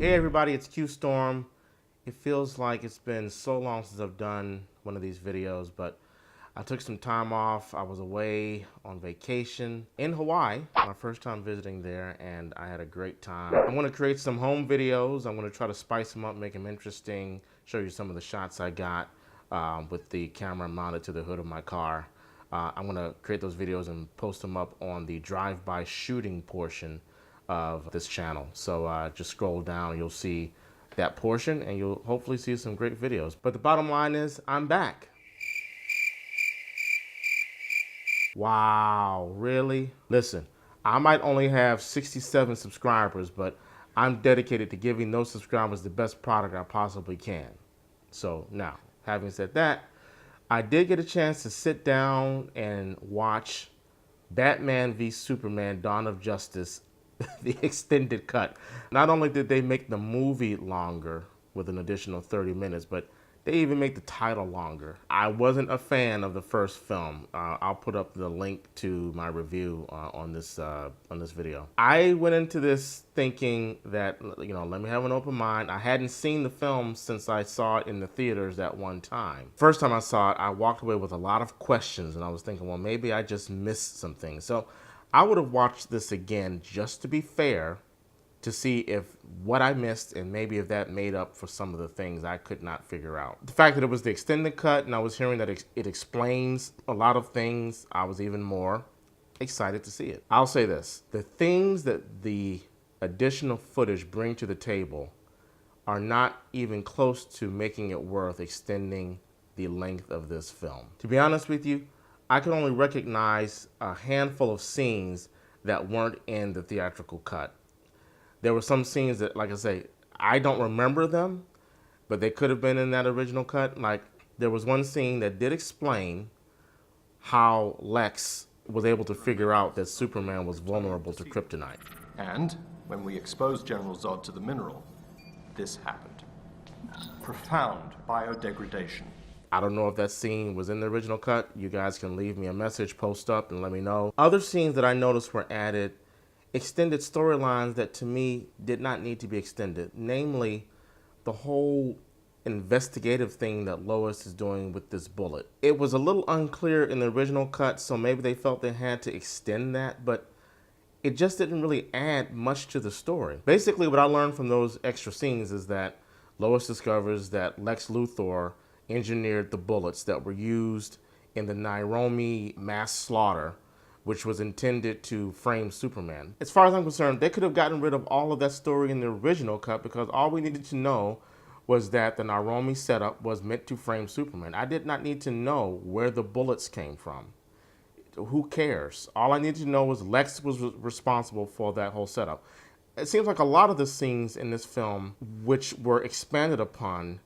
Hey everybody, it's Q Storm. It feels like it's been so long since I've done one of these videos, but I took some time off. I was away on vacation in Hawaii, my first time visiting there, and I had a great time. I'm gonna create some home videos. I'm gonna try to spice them up, make them interesting, show you some of the shots I got with the camera mounted to the hood of my car. I'm gonna create those videos and post them up on the drive-by shooting portion of this channel. So just scroll down, you'll see that portion, and you'll hopefully see some great videos. But the bottom line is, I'm back. Wow, really? Listen, I might only have 67 subscribers, but I'm dedicated to giving those subscribers the best product I possibly can. So now, having said that, I did get a chance to sit down and watch Batman v Superman: Dawn of Justice, the extended cut. Not only did they make the movie longer with an additional 30 minutes, but they even make the title longer. I wasn't a fan of the first film. I'll put up the link to my review on this video. I went into this thinking that, let me have an open mind. I hadn't seen the film since I saw it in the theaters that one time. First time I saw it, I walked away with a lot of questions, and I was thinking, well, maybe I just missed some things. So I would have watched this again just to be fair, to see if what I missed and maybe if that made up for some of the things I could not figure out. The fact that it was the extended cut and I was hearing that it explains a lot of things, I was even more excited to see it. I'll say this, the things that the additional footage bring to the table are not even close to making it worth extending the length of this film. To be honest with you, I can only recognize a handful of scenes that weren't in the theatrical cut. There were some scenes that, like I say, I don't remember them, but they could have been in that original cut. Like, there was one scene that did explain how Lex was able to figure out that Superman was vulnerable to kryptonite. And when we exposed General Zod to the mineral, this happened. Profound biodegradation. I don't know if that scene was in the original cut. You guys can leave me a message, post up, and let me know. Other scenes that I noticed were added, extended storylines that to me did not need to be extended. Namely, the whole investigative thing that Lois is doing with this bullet. It was a little unclear in the original cut, so maybe they felt they had to extend that, but it just didn't really add much to the story. Basically, what I learned from those extra scenes is that Lois discovers that Lex Luthor engineered the bullets that were used in the Nairobi mass slaughter, which was intended to frame Superman. As far as I'm concerned, they could have gotten rid of all of that story in the original cut, because all we needed to know was that the Nairobi setup was meant to frame Superman. I did not need to know where the bullets came from. Who cares? All I needed to know was Lex was responsible for that whole setup. It seems like a lot of the scenes in this film, which were expanded upon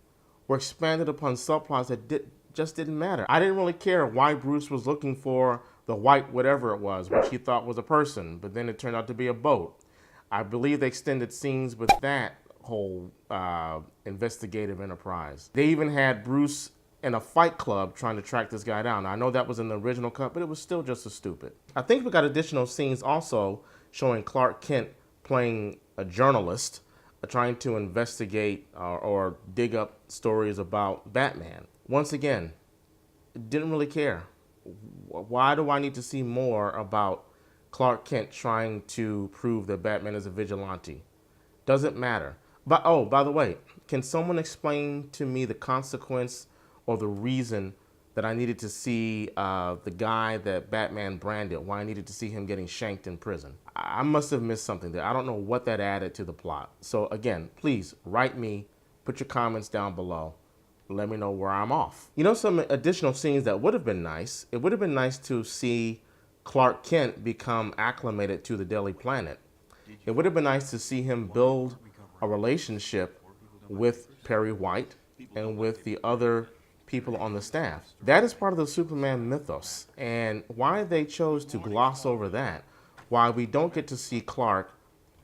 subplots that just didn't matter. I didn't really care why Bruce was looking for the white whatever it was, which he thought was a person, but then it turned out to be a boat. I believe they extended scenes with that whole investigative enterprise. They even had Bruce in a fight club trying to track this guy down. Now, I know that was in the original cut, but it was still just as stupid. I think we got additional scenes also showing Clark Kent playing a journalist, trying to investigate or dig up stories about Batman. Once again, didn't really care. Why do I need to see more about Clark Kent trying to prove that Batman is a vigilante? Doesn't matter. But oh, by the way, can someone explain to me the consequence or the reason that I needed to see the guy that Batman branded, why I needed to see him getting shanked in prison? I must have missed something there. I don't know what that added to the plot. So again, please write me, put your comments down below. Let me know where I'm off. You know, some additional scenes that would have been nice. It would have been nice to see Clark Kent become acclimated to the Daily Planet. It would have been nice to see him build a relationship with Perry White and with the other people on the staff. That is part of the Superman mythos. And why they chose to gloss over that, why we don't get to see Clark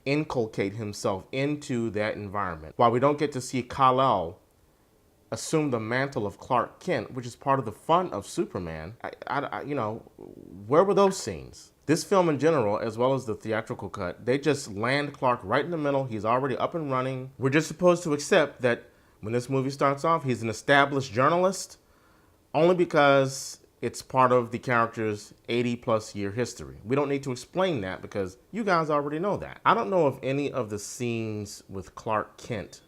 inculcate himself into that environment, why we don't get to see Kal-El assume the mantle of Clark Kent, which is part of the fun of Superman. Where were those scenes? This film in general, as well as the theatrical cut, they just land Clark right in the middle. He's already up and running. We're just supposed to accept that when this movie starts off, he's an established journalist only because it's part of the character's 80-plus year history. We don't need to explain that because you guys already know that. I don't know if any of the scenes with Clark Kent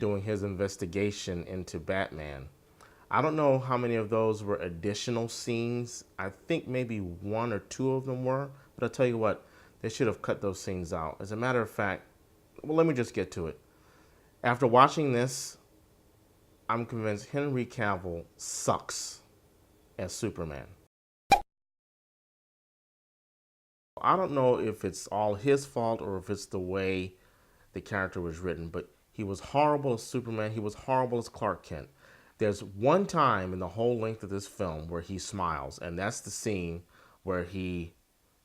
doing his investigation into Batman, I don't know how many of those were additional scenes. I think maybe 1 or 2 of them were, but I'll tell you what, they should have cut those scenes out. As a matter of fact, well, let me just get to it. After watching this, I'm convinced Henry Cavill sucks as Superman. I don't know if it's all his fault or if it's the way the character was written, but he was horrible as Superman. He was horrible as Clark Kent. There's one time in the whole length of this film where he smiles, and that's the scene where he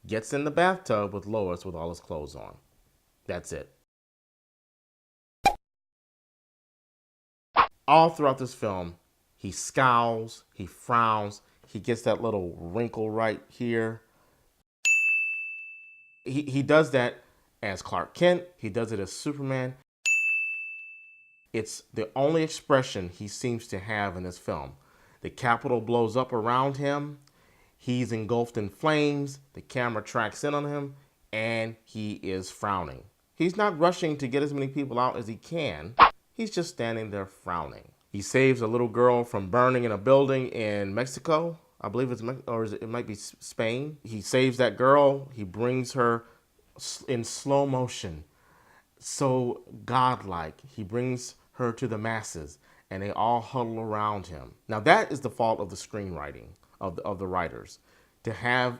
gets in the bathtub with Lois with all his clothes on. That's it. All throughout this film, he scowls, he frowns, he gets that little wrinkle right here. He does that as Clark Kent. He does it as Superman. It's the only expression he seems to have in this film. The Capitol blows up around him. He's engulfed in flames. The camera tracks in on him, and he is frowning. He's not rushing to get as many people out as he can. He's just standing there frowning. He saves a little girl from burning in a building in Mexico. I believe it might be Spain. He saves that girl. He brings her in slow motion, so godlike. He brings her to the masses, and they all huddle around him. Now that is the fault of the screenwriting, of the writers, to have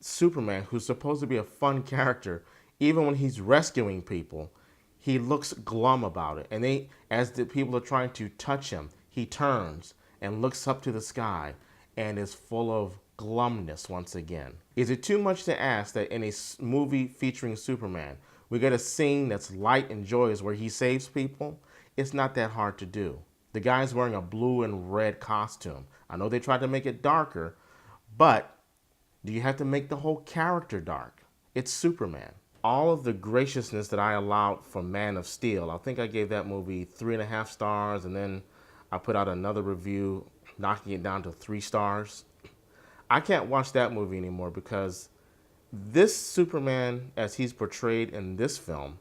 Superman, who's supposed to be a fun character, even when he's rescuing people, he looks glum about it. And as the people are trying to touch him, he turns and looks up to the sky and is full of glumness once again. Is it too much to ask that in a movie featuring Superman, we get a scene that's light and joyous where he saves people? It's not that hard to do. The guy's wearing a blue and red costume. I know they tried to make it darker, but do you have to make the whole character dark? It's Superman. All of the graciousness that I allowed for Man of Steel, I think I gave that movie 3.5 stars, and then I put out another review knocking it down to 3 stars. I can't watch that movie anymore because this Superman, as he's portrayed in this film,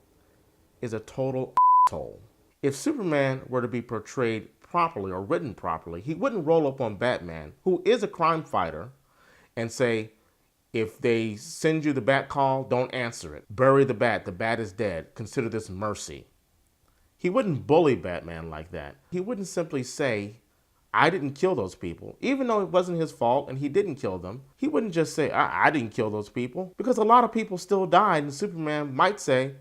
is a total asshole. If Superman were to be portrayed properly or written properly, he wouldn't roll up on Batman, who is a crime fighter, and say, if they send you the bat call, don't answer it. Bury the bat is dead. Consider this mercy. He wouldn't bully Batman like that. He wouldn't simply say, I didn't kill those people. Even though it wasn't his fault and he didn't kill them, he wouldn't just say, I didn't kill those people. Because a lot of people still died, and Superman might say,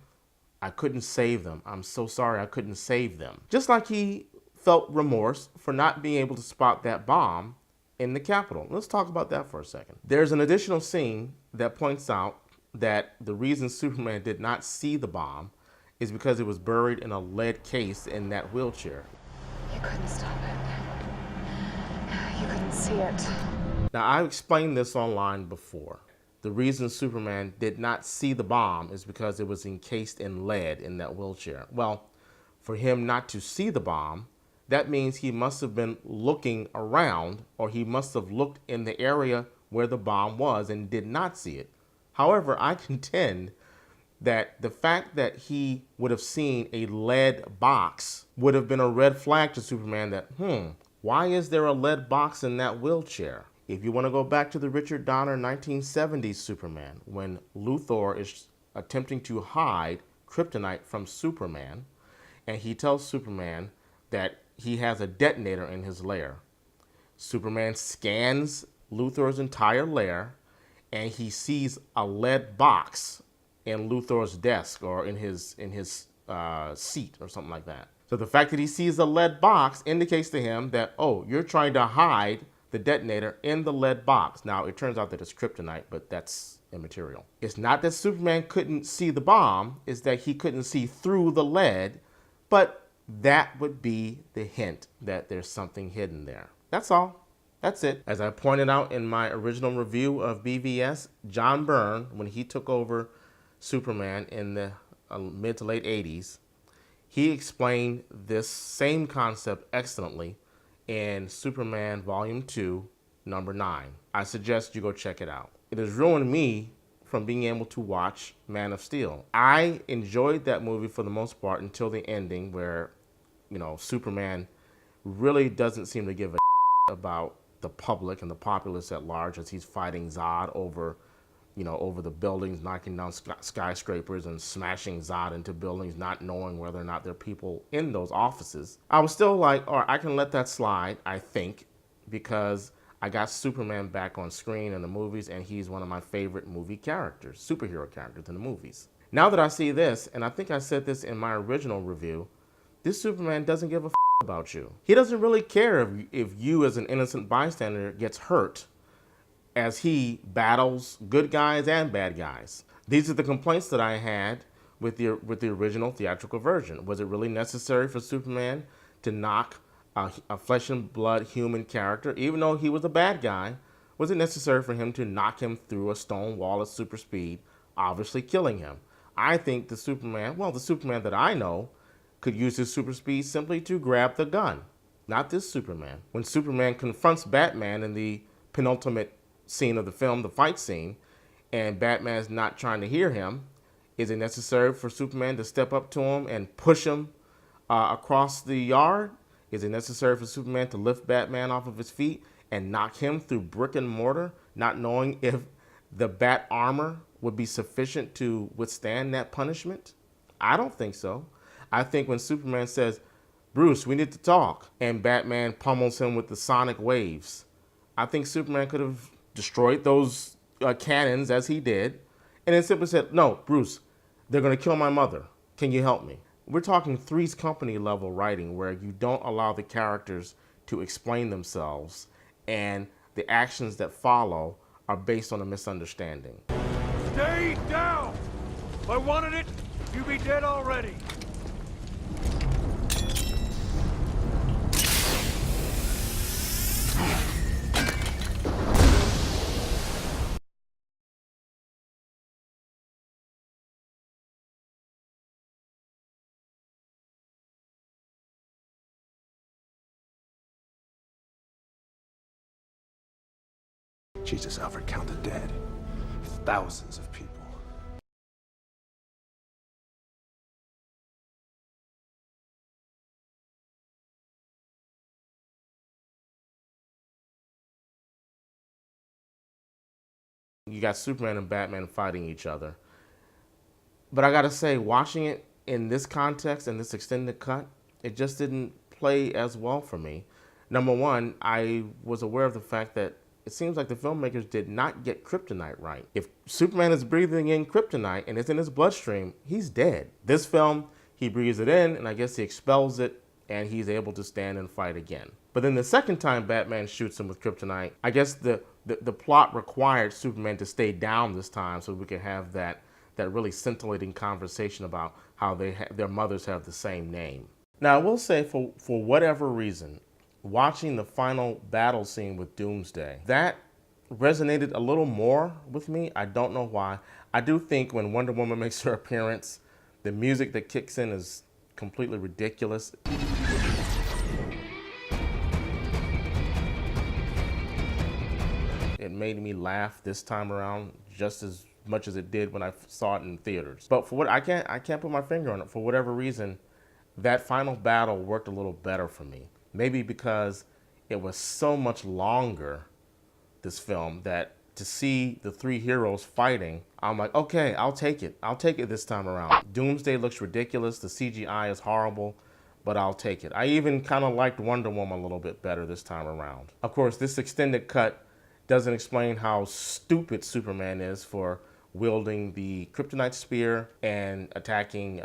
I couldn't save them. I'm so sorry I couldn't save them. Just like he felt remorse for not being able to spot that bomb in the Capitol. Let's talk about that for a second. There's an additional scene that points out that the reason Superman did not see the bomb is because it was buried in a lead case in that wheelchair. You couldn't stop it. You couldn't see it. Now, I've explained this online before. The reason Superman did not see the bomb is because it was encased in lead in that wheelchair. Well, for him not to see the bomb, that means he must have been looking around, or he must have looked in the area where the bomb was and did not see it. However, I contend that the fact that he would have seen a lead box would have been a red flag to Superman that, why is there a lead box in that wheelchair? If you want to go back to the Richard Donner 1970s Superman, when Luthor is attempting to hide kryptonite from Superman, and he tells Superman that he has a detonator in his lair. Superman scans Luthor's entire lair, and he sees a lead box in Luthor's desk or in his seat or something like that. So the fact that he sees a lead box indicates to him that, oh, you're trying to hide the detonator in the lead box. Now, it turns out that it's kryptonite, but that's immaterial. It's not that Superman couldn't see the bomb, it's that he couldn't see through the lead, but that would be the hint that there's something hidden there. That's all. That's it. As I pointed out in my original review of BVS, John Byrne, when he took over Superman in the mid to late 80s, he explained this same concept excellently in Superman Volume 2, number 9. I suggest you go check it out. It has ruined me from being able to watch Man of Steel. I enjoyed that movie for the most part until the ending where, Superman really doesn't seem to give a about the public and the populace at large as he's fighting Zod over the buildings, knocking down skyscrapers and smashing Zod into buildings, not knowing whether or not there are people in those offices. I was still like, all right, I can let that slide, I think, because I got Superman back on screen in the movies, and he's one of my favorite movie characters, superhero characters in the movies. Now that I see this, and I think I said this in my original review, this Superman doesn't give a about you. He doesn't really care if you as an innocent bystander gets hurt as he battles good guys and bad guys. These are the complaints that I had with the original theatrical version. Was it really necessary for Superman to knock a flesh and blood human character, even though he was a bad guy? Was it necessary for him to knock him through a stone wall at super speed, obviously killing him? I think the Superman that I know, could use his super speed simply to grab the gun. Not this Superman. When Superman confronts Batman in the penultimate scene of the film, the fight scene, and Batman's not trying to hear him, is it necessary for Superman to step up to him and push him across the yard? Is it necessary for Superman to lift Batman off of his feet and knock him through brick and mortar, not knowing if the bat armor would be sufficient to withstand that punishment? I don't think so. I think when Superman says, Bruce, we need to talk, and Batman pummels him with the sonic waves, I think Superman could have destroyed those cannons as he did, and then simply said, no, Bruce, they're going to kill my mother. Can you help me? We're talking Three's Company level writing where you don't allow the characters to explain themselves, and the actions that follow are based on a misunderstanding. Stay down! If I wanted it, you'd be dead already. Jesus, Alfred, count the dead. Thousands of people. You got Superman and Batman fighting each other. But I gotta say, watching it in this context, in this extended cut, it just didn't play as well for me. Number one, I was aware of the fact that it seems like the filmmakers did not get kryptonite right. If Superman is breathing in kryptonite and it's in his bloodstream, he's dead. This film, he breathes it in, and I guess he expels it, and he's able to stand and fight again. But then the second time Batman shoots him with kryptonite, I guess the plot required Superman to stay down this time so we could have that really scintillating conversation about how their mothers have the same name. Now, I will say, for whatever reason, watching the final battle scene with Doomsday, that resonated a little more with me. I don't know why. I do think when Wonder Woman makes her appearance, the music that kicks in is completely ridiculous. It made me laugh this time around just as much as it did when I saw it in theaters. But for what I can't put my finger on it. For whatever reason, that final battle worked a little better for me. Maybe because it was so much longer, this film, that to see the three heroes fighting, I'm like, okay, I'll take it. I'll take it this time around. Doomsday looks ridiculous. The CGI is horrible, but I'll take it. I even kind of liked Wonder Woman a little bit better this time around. Of course, this extended cut doesn't explain how stupid Superman is for wielding the kryptonite spear and attacking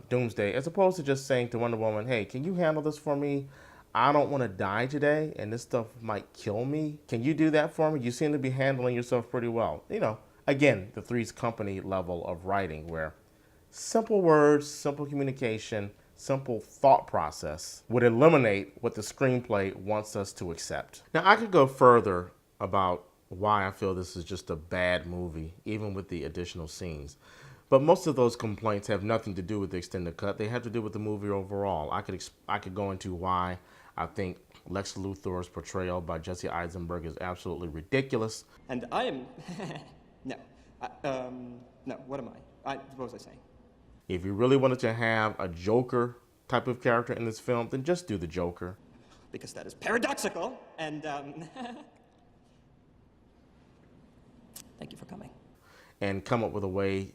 Doomsday, as opposed to just saying to Wonder Woman, hey, can you handle this for me? I don't want to die today, and this stuff might kill me. Can you do that for me? You seem to be handling yourself pretty well. You know, again, the Three's Company level of writing where simple words, simple communication, simple thought process would eliminate what the screenplay wants us to accept. Now, I could go further about why I feel this is just a bad movie, even with the additional scenes. But most of those complaints have nothing to do with the extended cut. They have to do with the movie overall. I could go into why I think Lex Luthor's portrayal by Jesse Eisenberg is absolutely ridiculous. And I am... no. No, what am I? What was I saying? If you really wanted to have a Joker type of character in this film, then just do the Joker. Because that is paradoxical, and, thank you for coming. And come up with a way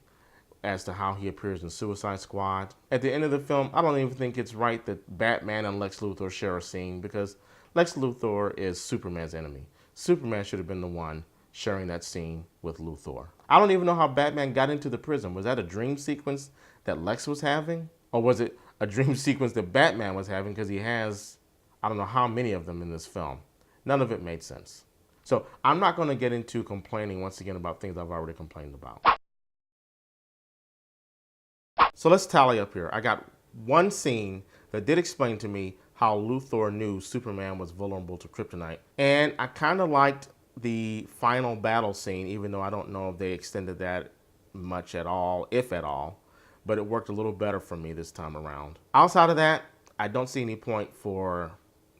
as to how he appears in Suicide Squad. At the end of the film, I don't even think it's right that Batman and Lex Luthor share a scene, because Lex Luthor is Superman's enemy. Superman should have been the one sharing that scene with Luthor. I don't even know how Batman got into the prison. Was that a dream sequence that Lex was having? Or was it a dream sequence that Batman was having, because he has, I don't know how many of them in this film. None of it made sense. So I'm not going to get into complaining once again about things I've already complained about. So let's tally up here. I got one scene that did explain to me how Luthor knew Superman was vulnerable to kryptonite. And I kind of liked the final battle scene, even though I don't know if they extended that much at all, if at all. But it worked a little better for me this time around. Outside of that, I don't see any point for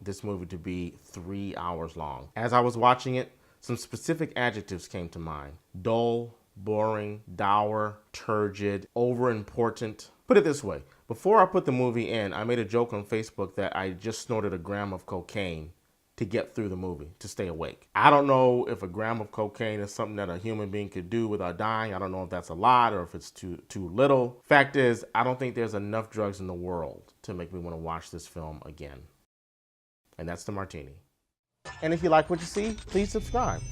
this movie to be 3 hours long. As I was watching it, some specific adjectives came to mind. Dull, boring, dour, turgid, overimportant. Put it this way, before I put the movie in, I made a joke on Facebook that I just snorted a gram of cocaine to get through the movie, to stay awake. I don't know if a gram of cocaine is something that a human being could do without dying. I don't know if that's a lot or if it's too little. Fact is, I don't think there's enough drugs in the world to make me want to watch this film again. And that's the Martini. And if you like what you see, please subscribe.